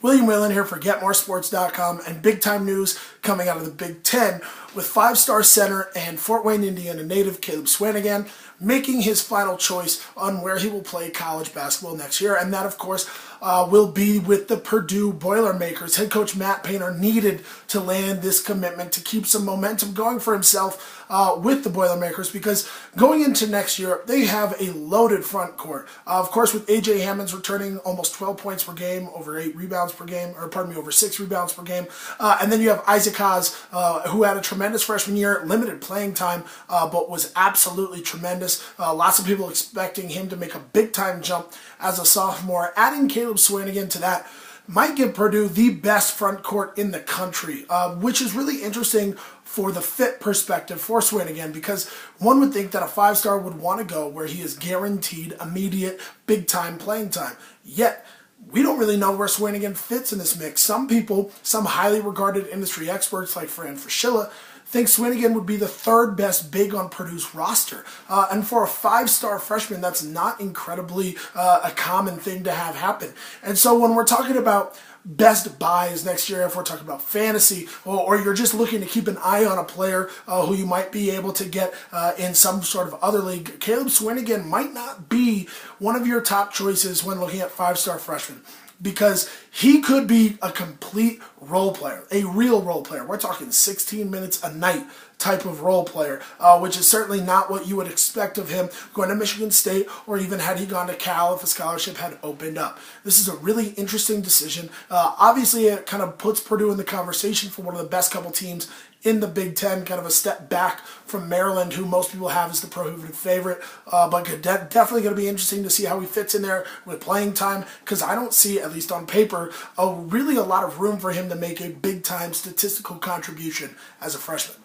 William Whalen here for GetMoreSports.com, and big time news coming out of the Big Ten with five-star center and Fort Wayne, Indiana native Caleb Swanigan making his final choice on where he will play college basketball next year, and that of course will be with the Purdue Boilermakers. Head coach Matt Painter needed to land this commitment to keep some momentum going for himself with the Boilermakers, because going into next year they have a loaded front court. Of course, with A.J. Hammonds returning almost 12 points per game, over 8 rebounds per game, or pardon me, over 6 rebounds per game, and then you have Isaac Haas, who had a tremendous freshman year, limited playing time, but was absolutely tremendous. Lots of people expecting him to make a big-time jump as a sophomore. Adding Caleb Swanigan to that might give Purdue the best front court in the country, which is really interesting for the fit perspective for Swanigan, because one would think that a five-star would want to go where he is guaranteed immediate big-time playing time. Yet, we don't really know where Swanigan fits in this mix. Some people, some highly regarded industry experts like Fran Fraschilla, think Swanigan would be the third best big on Purdue's roster. And for a five-star freshman, that's not incredibly a common thing to have happen. And so when we're talking about best buys next year, if we're talking about fantasy, or you're just looking to keep an eye on a player who you might be able to get in some sort of other league, Caleb Swanigan might not be one of your top choices when looking at five-star freshmen, because he could be a complete role player, a real role player. We're talking 16 minutes a night type of role player, which is certainly not what you would expect of him going to Michigan State, or even had he gone to Cal if a scholarship had opened up. This is a really interesting decision. Obviously, it kind of puts Purdue in the conversation for one of the best couple teams in the Big Ten, kind of a step back from Maryland, who most people have as the prohibitive favorite, but definitely going to be interesting to see how he fits in there with playing time, because I don't see, at least on paper, really a lot of room for him to make a big-time statistical contribution as a freshman.